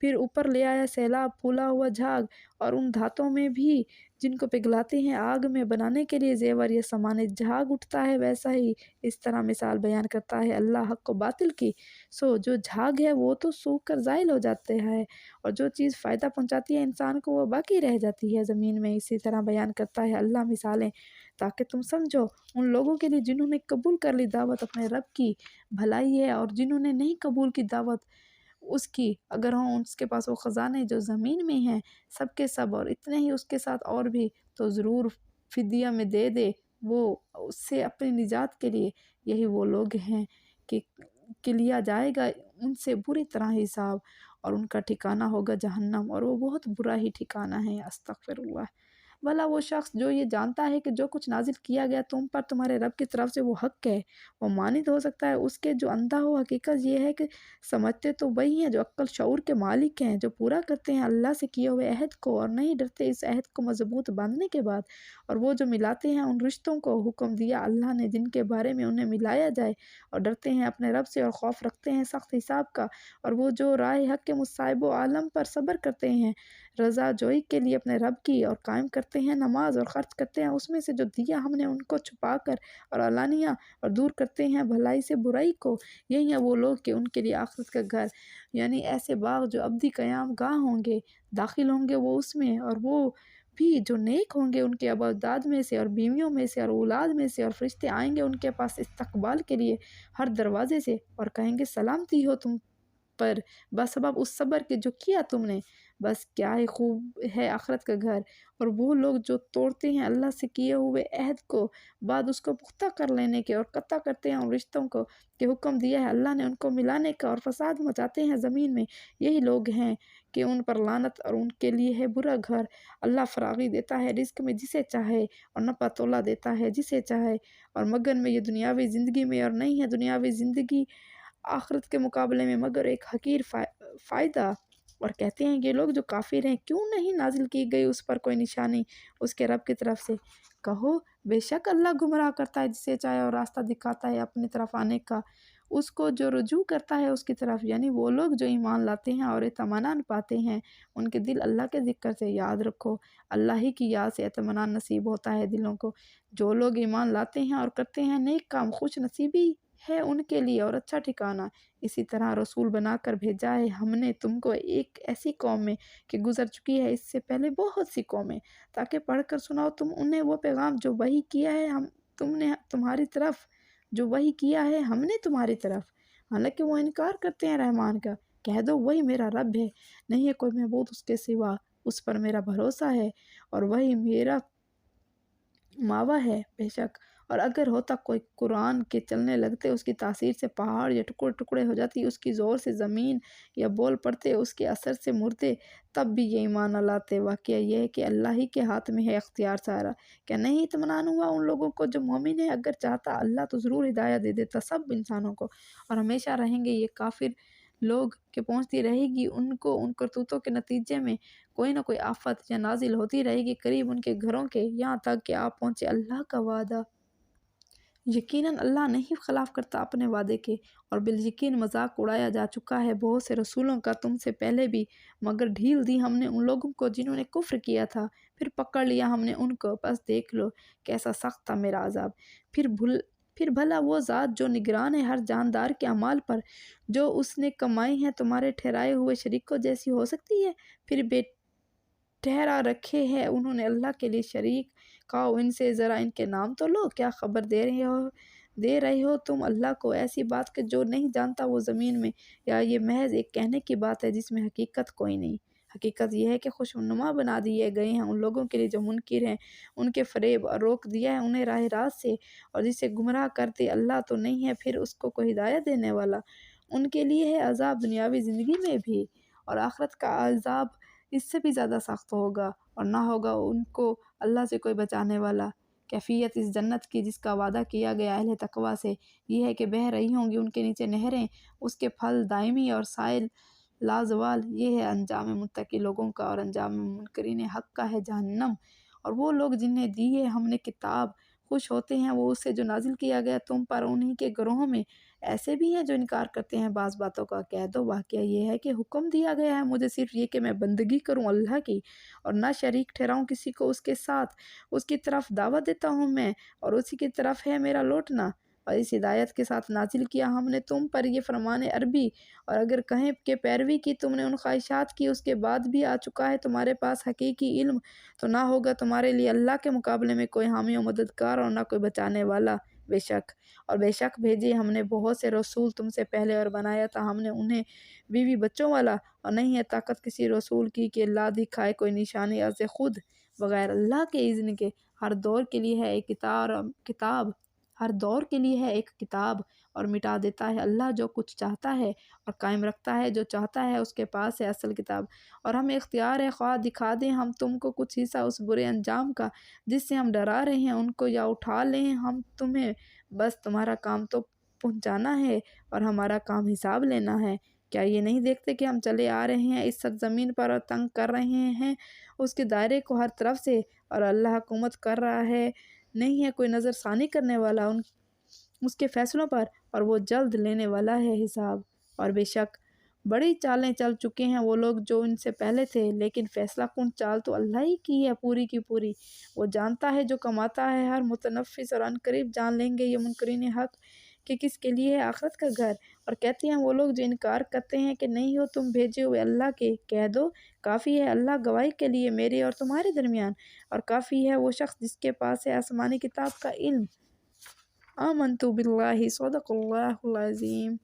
پھر اوپر لے آیا سیلاب، پھولا ہوا جھاگ، اور ان دھاتوں میں بھی جن کو پگھلاتے ہیں آگ میں بنانے کے لیے زیور یا سامان، جھاگ اٹھتا ہے ویسا ہی اس طرح مثال بیان کرتا ہے اللہ حق و باطل کی۔ سو جو جھاگ ہے وہ تو سوکھ کر زائل ہو جاتے ہیں، اور جو چیز فائدہ پہنچاتی ہے انسان کو وہ باقی رہ جاتی ہے زمین میں۔ اسی طرح بیان کرتا ہے اللہ مثالیں تاکہ تم سمجھو ان لوگوں کے لیے جنہوں نے قبول کر لی دعوت اپنے رب کی بھلائی ہے، اور جنہوں نے نہیں قبول کی دعوت اس کی، اگر ہوں اس کے پاس وہ خزانے جو زمین میں ہیں سب کے سب، اور اتنے ہی اس کے ساتھ اور بھی، تو ضرور فدیہ میں دے دے وہ اس سے اپنی نجات کے لیے۔ یہی وہ لوگ ہیں کہ لیا جائے گا ان سے بری طرح حساب، اور ان کا ٹھکانہ ہوگا جہنم، اور وہ بہت برا ہی ٹھکانہ ہے۔ استغفر اللہ۔ بھلا وہ شخص جو یہ جانتا ہے کہ جو کچھ نازل کیا گیا تم پر تمہارے رب کی طرف سے وہ حق ہے، وہ مانند ہو سکتا ہے اس کے جو اندھا ہو؟ حقیقت یہ ہے کہ سمجھتے تو وہی ہیں جو عقل شعور کے مالک ہیں، جو پورا کرتے ہیں اللہ سے کیے ہوئے عہد کو اور نہیں ڈرتے اس عہد کو مضبوط باندھنے کے بعد، اور وہ جو ملاتے ہیں ان رشتوں کو حکم دیا اللہ نے جن کے بارے میں انہیں ملایا جائے، اور ڈرتے ہیں اپنے رب سے اور خوف رکھتے ہیں سخت حساب کا، اور وہ جو رائے حق کے مصائب و عالم پر صبر کرتے ہیں رضا جوئی کے لیے اپنے رب کی، اور قائم کرتے ہیں نماز اور خرچ کرتے ہیں اس میں سے جو دیا ہم نے ان کو چھپا کر اور علانیہ، اور دور کرتے ہیں بھلائی سے برائی کو۔ یہی ہیں وہ لوگ کہ ان کے لیے آخرت کا گھر، یعنی ایسے باغ جو ابدی قیام گاہ ہوں گے، داخل ہوں گے وہ اس میں، اور وہ بھی جو نیک ہوں گے ان کے اولاد میں سے اور بیویوں میں سے اور اولاد میں سے، اور فرشتے آئیں گے ان کے پاس استقبال کے لیے ہر دروازے سے، اور کہیں گے سلامتی ہو تم پر بسبب اس صبر کے جو کیا تم نے، بس کیا ہی خوب ہے آخرت کا گھر۔ اور وہ لوگ جو توڑتے ہیں اللہ سے کیے ہوئے عہد کو بعد اس کو پختہ کر لینے کے، اور قطع کرتے ہیں ان رشتوں کو کہ حکم دیا ہے اللہ نے ان کو ملانے کا، اور فساد مچاتے ہیں زمین میں، یہی لوگ ہیں کہ ان پر لعنت اور ان کے لیے ہے برا گھر۔ اللہ فراغی دیتا ہے رزق میں جسے چاہے، اور نفع تولا دیتا ہے جسے چاہے، اور مگن میں یہ دنیاوی زندگی میں، اور نہیں ہے دنیاوی زندگی آخرت کے مقابلے میں مگر ایک حقیر فائدہ۔ اور کہتے ہیں یہ لوگ جو کافر ہیں کیوں نہیں نازل کی گئی اس پر کوئی نشانی اس کے رب کی طرف سے؟ کہو بے شک اللہ گمراہ کرتا ہے جسے چاہے اور راستہ دکھاتا ہے اپنی طرف آنے کا اس کو جو رجوع کرتا ہے اس کی طرف، یعنی وہ لوگ جو ایمان لاتے ہیں اور اطمینان پاتے ہیں ان کے دل اللہ کے ذکر سے۔ یاد رکھو اللہ ہی کی یاد سے اطمینان نصیب ہوتا ہے دلوں کو۔ جو لوگ ایمان لاتے ہیں اور کرتے ہیں نیک کام خوش نصیبی ہے ان کے لیے اور اچھا ٹھکانہ۔ اسی طرح رسول بنا کر بھیجا ہے ہم نے تم کو ایک ایسی قوم میں کہ گزر چکی ہے اس سے پہلے بہت سی قومیں، تاکہ پڑھ کر سناؤ تم انہیں وہ پیغام جو وحی کیا ہے تم نے تمہاری طرف، جو وحی کیا ہے ہم نے تمہاری طرف، حالانکہ وہ انکار کرتے ہیں رحمان کا۔ کہہ دو وہی میرا رب ہے، نہیں ہے کوئی معبود اس کے سوا، اس پر میرا بھروسہ ہے اور وہی میرا ماوا ہے بے شک۔ اور اگر ہوتا کوئی قرآن کے چلنے لگتے اس کی تاثیر سے پہاڑ یا ٹکڑے ٹکڑے ہو جاتی، اس کی زور سے زمین یا بول پڑتے اس کے اثر سے مردے، تب بھی یہ ایمان نہ لاتے۔ واقعہ یہ ہے کہ اللہ ہی کے ہاتھ میں ہے اختیار سارا۔ کیا نہیں اطمینان ہوا ان لوگوں کو جو مومن ہے؟ اگر چاہتا اللہ تو ضرور ہدایت دے دیتا سب انسانوں کو، اور ہمیشہ رہیں گے یہ کافر لوگ کہ پہنچتی رہے گی ان کو ان کرتوتوں کے نتیجے میں کوئی نہ کوئی آفت یا نازل ہوتی رہے گی قریب ان کے گھروں کے، یہاں تک کہ آپ پہنچے اللہ کا وعدہ۔ یقیناً اللہ نہیں خلاف کرتا اپنے وعدے کے، اور بالیقین مذاق اڑایا جا چکا ہے بہت سے رسولوں کا تم سے پہلے بھی، مگر ڈھیل دی ہم نے ان لوگوں کو جنہوں نے کفر کیا تھا، پھر پکڑ لیا ہم نے ان کو، بس دیکھ لو کیسا سخت تھا میرا عذاب۔ پھر بھلا وہ ذات جو نگران ہے ہر جاندار کے اعمال پر، جو اس نے کمائی ہیں تمہارے ٹھہرائے ہوئے شریکوں جیسی ہو سکتی ہے؟ پھر بے ٹھہرا رکھے ہیں انہوں نے اللہ کے لیے شریک، کہو ان سے ذرا ان کے نام تو لو، کیا خبر دے رہے ہو تم اللہ کو ایسی بات کہ جو نہیں جانتا وہ زمین میں، یا یہ محض ایک کہنے کی بات ہے جس میں حقیقت کوئی نہیں؟ حقیقت یہ ہے کہ خوشنما بنا دیے گئے ہیں ان لوگوں کے لیے جو منکر ہیں ان کے فریب، اور روک دیا ہے انہیں راہ راست سے، اور جسے گمراہ کرتے اللہ تو نہیں ہے پھر اس کو کوئی ہدایت دینے والا۔ ان کے لیے ہے عذاب دنیاوی زندگی میں بھی، اور آخرت کا عذاب اس سے بھی زیادہ سخت ہوگا، اور نہ ہوگا ان کو اللہ سے کوئی بچانے والا۔ کیفیت اس جنت کی جس کا وعدہ کیا گیا اہل تقویٰ سے یہ ہے کہ بہہ رہی ہوں گی ان کے نیچے نہریں، اس کے پھل دائمی اور سائل لازوال۔ یہ ہے انجام متقی لوگوں کا، اور انجام منکرین حق کا ہے جہنم۔ اور وہ لوگ جنہیں دی ہے ہم نے کتاب خوش ہوتے ہیں وہ اس سے جو نازل کیا گیا تم پر انہی کے گروہوں میں ایسے بھی ہیں جو انکار کرتے ہیں بعض باتوں کا۔ کہہ دو واقعہ یہ ہے کہ حکم دیا گیا ہے مجھے صرف یہ کہ میں بندگی کروں اللہ کی اور نہ شریک ٹھہراؤں کسی کو اس کے ساتھ۔ اس کی طرف دعوت دیتا ہوں میں اور اسی کی طرف ہے میرا لوٹنا۔ اور اس ہدایت کے ساتھ نازل کیا ہم نے تم پر یہ فرمان عربی، اور اگر کہیں کہ پیروی کی تم نے ان خواہشات کی اس کے بعد بھی آ چکا ہے تمہارے پاس حقیقی علم، تو نہ ہوگا تمہارے لیے اللہ کے مقابلے میں کوئی حامی و مددگار اور نہ کوئی بچانے والا۔ بے شک بھیجے ہم نے بہت سے رسول تم سے پہلے اور بنایا تھا ہم نے انہیں بیوی بچوں والا، اور نہیں ہے طاقت کسی رسول کی کہ لا دکھائے کوئی نشانی از خود بغیر اللہ کے اذن کے۔ ہر دور کے لیے ہے ایک کتاب اور مٹا دیتا ہے اللہ جو کچھ چاہتا ہے اور قائم رکھتا ہے جو چاہتا ہے، اس کے پاس ہے اصل کتاب۔ اور ہمیں اختیار ہے خواہ دکھا دیں ہم تم کو کچھ حصہ اس برے انجام کا جس سے ہم ڈرا رہے ہیں ان کو، یا اٹھا لیں ہم تمہیں، بس تمہارا کام تو پہنچانا ہے اور ہمارا کام حساب لینا ہے۔ کیا یہ نہیں دیکھتے کہ ہم چلے آ رہے ہیں اس سرزمین پر اور تنگ کر رہے ہیں اس کے دائرے کو ہر طرف سے، اور اللہ حکومت کر رہا ہے، نہیں ہے کوئی نظر ثانی کرنے والا اس کے فیصلوں پر، اور وہ جلد لینے والا ہے حساب۔ اور بے شک بڑی چالیں چل چکے ہیں وہ لوگ جو ان سے پہلے تھے، لیکن فیصلہ کن چال تو اللہ ہی کی ہے پوری کی پوری۔ وہ جانتا ہے جو کماتا ہے ہر متنفس، اور عنقریب جان لیں گے یہ منکرین حق کہ کس کے لیے ہے آخرت کا گھر۔ اور کہتے ہیں وہ لوگ جو انکار کرتے ہیں کہ نہیں ہو تم بھیجے ہوئے اللہ کے، کہہ دو کافی ہے اللہ گواہی کے لیے میرے اور تمہارے درمیان، اور کافی ہے وہ شخص جس کے پاس ہے آسمانی کتاب کا علم۔ آمنت باللہ صدق اللہ العظیم۔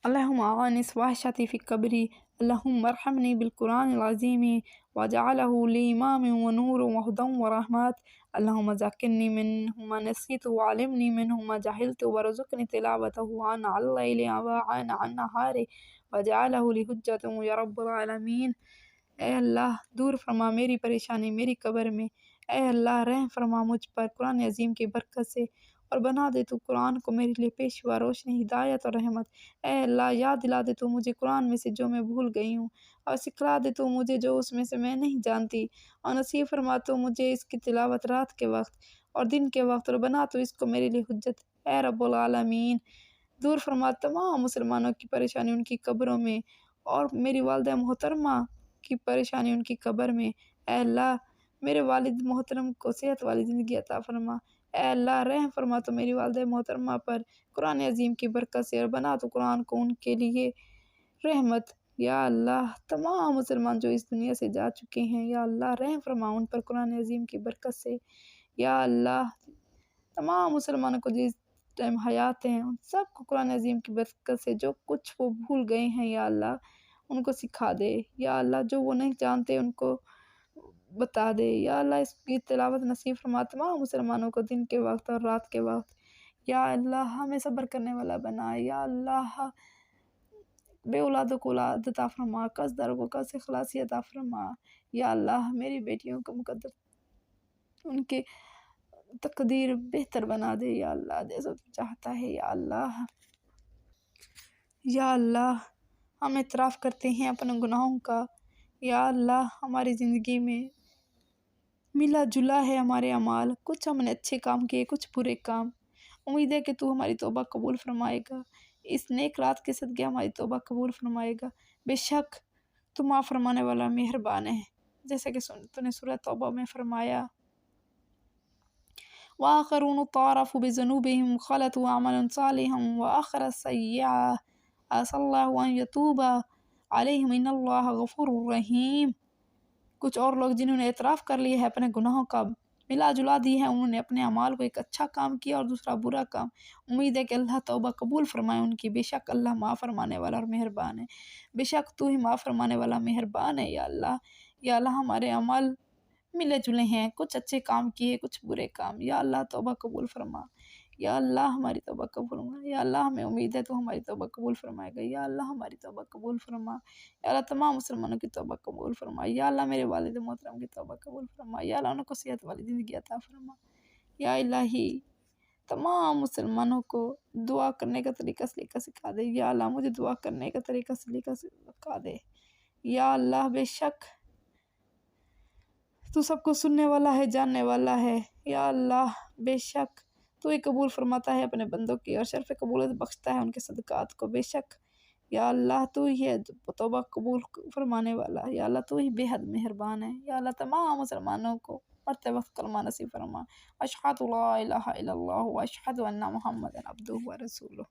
اللہم آنس وحشتی فی قبری، اللہم ارحمنی بالقرآن العظیم واجعلہ لی امام ونور وہدی ورحمت، اللہم ذکرنی منہ ما نسیت وعلمنی منہ ما جہلت ورزقنی تلاوتہ آناء اللیل وآناء النہار واجعلہ لی حجۃ یا رب العالمین۔ اے اللہ دور فرما میری پریشانی میری قبر میں، اے اللہ رحم فرما مجھ پر قرآن عظیم کی برکت سے، اور بنا دے تو قرآن کو میرے لیے پیشوا روشنی ہدایت اور رحمت۔ اے اللہ یاد دلا دے تو مجھے قرآن میں سے جو میں بھول گئی ہوں، اور سکھلا دے تو مجھے جو اس میں سے میں نہیں جانتی، اور نصیب فرما تو مجھے اس کی تلاوت رات کے وقت اور دن کے وقت، اور بنا تو اس کو میرے لیے حجت اے رب العالمین۔ دور فرما تمام مسلمانوں کی پریشانی ان کی قبروں میں، اور میری والدہ محترمہ کی پریشانی ان کی قبر میں۔ اے اللہ میرے والد محترم کو صحت والی زندگی عطا فرما۔ اے اللہ رحم فرما تو میری والدہ محترمہ پر قرآن عظیم کی برکت سے، اور بنا تو قرآن کو ان کے لیے رحمت۔ یا اللہ تمام مسلمان جو اس دنیا سے جا چکے ہیں، یا اللہ رحم فرما ان پر قرآن عظیم کی برکت سے۔ یا اللہ تمام مسلمانوں کو جس ٹائم حیات ہیں ان سب کو قرآن عظیم کی برکت سے جو کچھ وہ بھول گئے ہیں یا اللہ ان کو سکھا دے، یا اللہ جو وہ نہیں جانتے ان کو بتا دے، یا اللہ اس کی تلاوت نصیب فرما تمام مسلمانوں کو دن کے وقت اور رات کے وقت۔ یا اللہ ہمیں صبر کرنے والا بنا، یا اللہ بے اولادوں کو اولاد عطا فرما، قرض داروں کو قرض سے خلاصی عطا فرما۔ یا اللہ میری بیٹیوں کو مقدر ان کے تقدیر بہتر بنا دے، یا اللہ جیسا تو چاہتا ہے۔ یا اللہ یا اللہ ہم اعتراف کرتے ہیں اپنے گناہوں کا، یا اللہ ہماری زندگی میں ملا جلا ہے ہمارے اعمال، کچھ ہم نے اچھے کام کیے کچھ برے کام، امید ہے کہ تو ہماری توبہ قبول فرمائے گا، اس نیک رات کے صدقے ہماری توبہ قبول فرمائے گا۔ بے شک تو معاف فرمانے والا مہربان ہے، جیسا کہ تو نے سورہ توبہ میں فرمایا وآخرون اعترفوا بذنوبهم خلطوا عملا صالحا وآخر سیئا عسى اللہ ان یتوب علیہم ان اللہ غفور رحیم۔ کچھ اور لوگ جنہوں نے اعتراف کر لیا ہے اپنے گناہوں کا، ملا جلا دی ہے انہوں نے اپنے اعمال کو، ایک اچھا کام کیا اور دوسرا برا کام، امید ہے کہ اللہ توبہ قبول فرمائے ان کی۔ بے شک اللہ معاف فرمانے والا اور مہربان ہے، بے شک تو ہی معاف فرمانے والا مہربان ہے۔ یا اللہ یا اللہ ہمارے عمل ملے جلے ہیں، کچھ اچھے کام کیے کچھ برے کام، یا اللہ توبہ قبول فرما، یا اللہ ہماری توبہ قبول فرما، یا اللہ ہمیں امید ہے تو ہماری توبہ قبول فرمائے گا، یا اللہ ہماری توبہ قبول فرما، یا اللہ تمام مسلمانوں کی توبہ قبول فرما، یا اللہ میرے والد محترم کی توبہ قبول فرما، یا اللہ ان کو صحت والی زندگی عطا فرما۔ یا الہی تمام مسلمانوں کو دعا کرنے کا طریقہ سلیقہ سکھا دے، یا اللہ مجھے دعا کرنے کا طریقہ سلیقہ سکھا دے۔ یا اللہ بے شک تو سب کو سننے والا ہے جاننے والا ہے، یا اللہ بے شک تو ہی قبول فرماتا ہے اپنے بندوں کی اور شرف قبولیت بخشتا ہے ان کے صدقات کو۔ بے شک یا اللہ تو ہی ہے توبہ قبول فرمانے والا، یا اللہ تو ہی بے حد مہربان ہے، یا اللہ تمام مسلمانوں کو مرتے وقت کلمہ نصیب فرما۔ اشہد لا الہ الا اللہ و اشہد ان محمد عبدہ و رسولہ۔